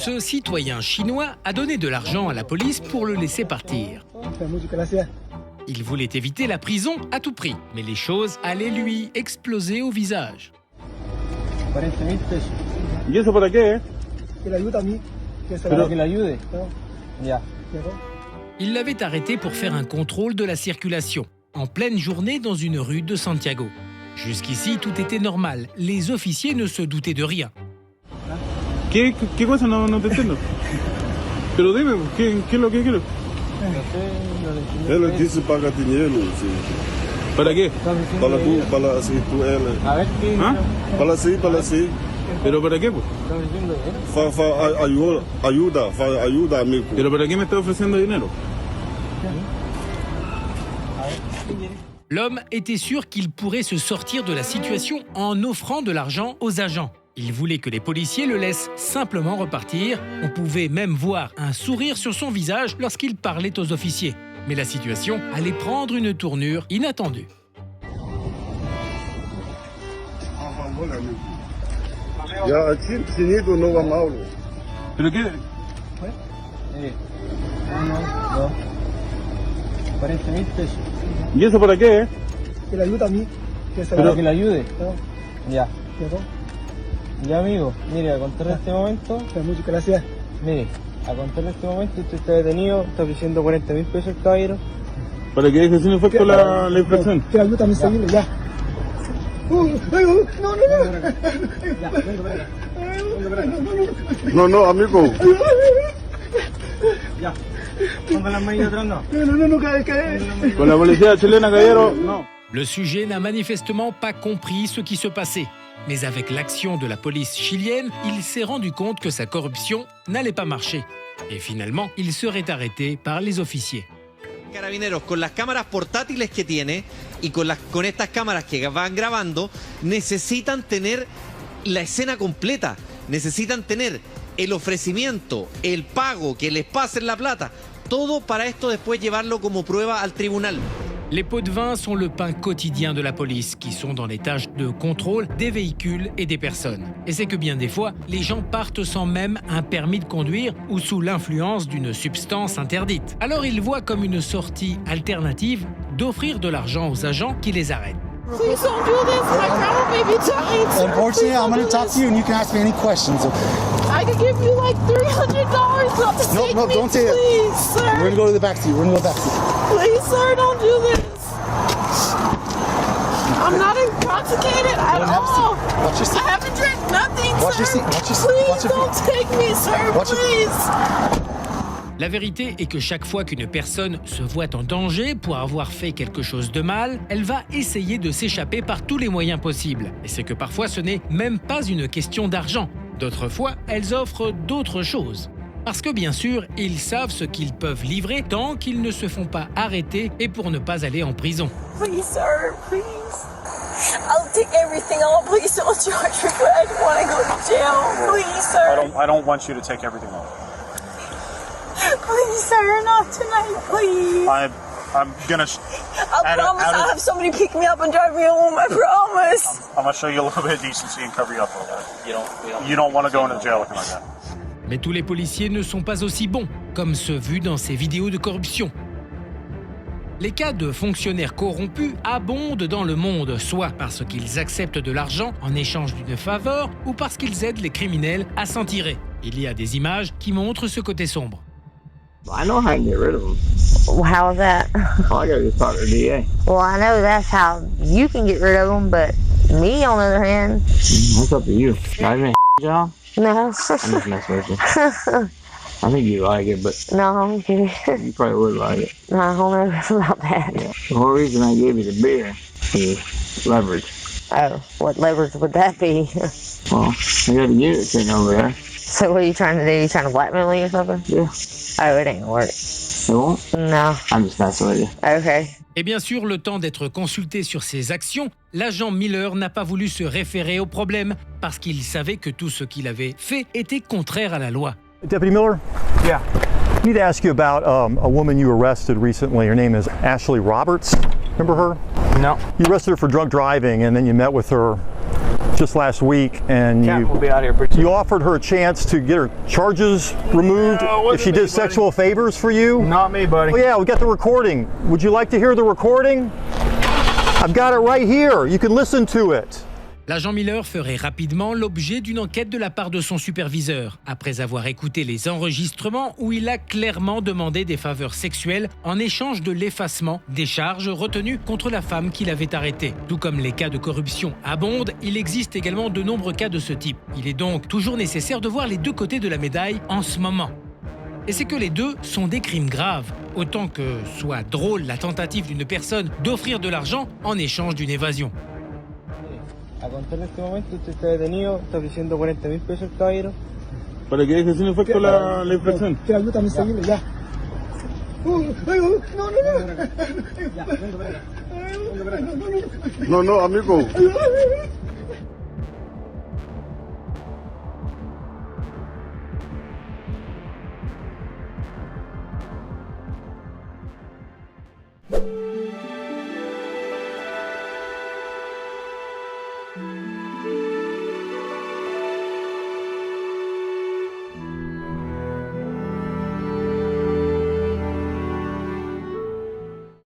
Ce citoyen chinois a donné de l'argent à la police pour le laisser partir. Il voulait éviter la prison à tout prix, mais les choses allaient lui exploser au visage. ¿Y eso para qué? Il l'avait arrêté pour faire un contrôle de la circulation, en pleine journée dans une rue de Santiago. Jusqu'ici, tout était normal. Les officiers ne se doutaient de rien. ¿Qué cosa? No te entiendo. Pero dime, ¿qué es lo que quiero? Ela disse paga dinheiro, sim. ¿Para qué? Para assim, tu ela. ¿Ah? Para assim. ¿Pero para qué, pues? Ayuda, amigo. ¿Pero para qué me está ofreciendo dinero? L'homme était sûr qu'il pourrait se sortir de la situation en offrant de l'argent aux agents. Il voulait que les policiers le laissent simplement repartir. On pouvait même voir un sourire sur son visage lorsqu'il parlait aux officiers. Mais la situation allait prendre une tournure inattendue. Ya, chinito no va mal. ¿Pero qué? No. 40.000 pesos. ¿Y eso para qué? Que le ayude a mí. Pero que le ayude. Ya. Ya, amigo, mire, a contar en este momento. Muchas gracias. Mire, a contar en este momento usted está detenido, está ofreciendo 40.000 pesos el caballero. ¿Para que deje sin efecto la infracción? Que le ayude a mí seguirle, ya. No, amigo. Ya. Ponga las manos atrás, no. No, cae. Con la policía chilena, caballero, no. Le sujet n'a manifestement pas compris ce qui se passait. Mais avec l'action de la police chilienne, il s'est rendu compte que sa corruption n'allait pas marcher. Et finalement, il serait arrêté par les officiers. Carabineros, con las cámaras portátiles que tiene y con estas cámaras que van grabando, necesitan tener la escena completa, necesitan tener el ofrecimiento, el pago, que les pasen la plata, todo para esto después llevarlo como prueba al tribunal. Les pots de vin sont le pain quotidien de la police, qui sont dans les tâches de contrôle des véhicules et des personnes. Et c'est que bien des fois, les gens partent sans même un permis de conduire ou sous l'influence d'une substance interdite. Alors ils voient comme une sortie alternative d'offrir de l'argent aux agents qui les arrêtent. Please don't do this. My grandma may be dying. Unfortunately, I'm going to talk to you and you can ask me any questions. I could give you like $300 not to take No, me, don't say it. please, sir. We're going to go to the back seat. Please, sir, don't do this. I'm not intoxicated at all. Watch your seat. I haven't drank nothing, Watch your sir. seat. Watch your seat. Please Watch your don't take me, sir. Watch your feet. Please. La vérité est que chaque fois qu'une personne se voit en danger pour avoir fait quelque chose de mal, elle va essayer de s'échapper par tous les moyens possibles. Et c'est que parfois ce n'est même pas une question d'argent. D'autres fois, elles offrent d'autres choses. Parce que bien sûr, ils savent ce qu'ils peuvent livrer tant qu'ils ne se font pas arrêter et pour ne pas aller en prison. Please, sir, please. I'll take everything on. Please don't charge me, but I don't want to go to jail. Please, sir. I don't want you to take everything off. Please, sir, not tonight, please. I'm gonna. I promise I'll have somebody pick me up and drive me home. I promise. I'm gonna show you a little bit of decency and cover you up a little bit. You don't want to go into jail looking like that. Mais tous les policiers ne sont pas aussi bons, comme ceux vus dans ces vidéos de corruption. Les cas de fonctionnaires corrompus abondent dans le monde, soit parce qu'ils acceptent de l'argent en échange d'une faveur, ou parce qu'ils aident les criminels à s'en tirer. Il y a des images qui montrent ce côté sombre. I know how to get rid of them. How is that? Oh, I gotta just talk to the DA. Well, I know that's how you can get rid of them, but me, on the other hand... That's up to you. I didn't y'all? No. I'm just messing with you. I think you like it, but... No, you probably would like it. No, I don't know about that. Yeah. The whole reason I gave you the beer is leverage. Oh, what leverage would that be? Well, I got a unit sitting over there. So what are you trying to do? You trying to blackmail me or something? Yeah. Oh, it ain't gonna work. It won't? No. I'm just messing with you. Okay. Et bien sûr, le temps d'être consulté sur ses actions, l'agent Miller n'a pas voulu se référer au problème parce qu'il savait que tout ce qu'il avait fait était contraire à la loi. Deputy Miller? Yeah. I need to ask you about a woman you arrested recently. Her name is Ashley Roberts. Remember her? No. You arrested her for drunk driving and then you met with her just last week, and Cat will be out here pretty soon. you offered her a chance to get her charges removed if she did sexual favors for you. Not me, buddy. Oh yeah, we got the recording. Would you like to hear the recording? I've got it right here. You can listen to it. L'agent Miller ferait rapidement l'objet d'une enquête de la part de son superviseur, après avoir écouté les enregistrements où il a clairement demandé des faveurs sexuelles en échange de l'effacement des charges retenues contre la femme qu'il avait arrêtée. Tout comme les cas de corruption abondent, il existe également de nombreux cas de ce type. Il est donc toujours nécessaire de voir les deux côtés de la médaille en ce moment. Et c'est que les deux sont des crimes graves. Autant que soit drôle la tentative d'une personne d'offrir de l'argent en échange d'une évasion. A contar en este momento usted está detenido, está ofreciendo 40.000 pesos el caballero. ¿Para qué deje sin efecto la infracción? Que ayuda a mi seguir, ya. No, no, amigo. No.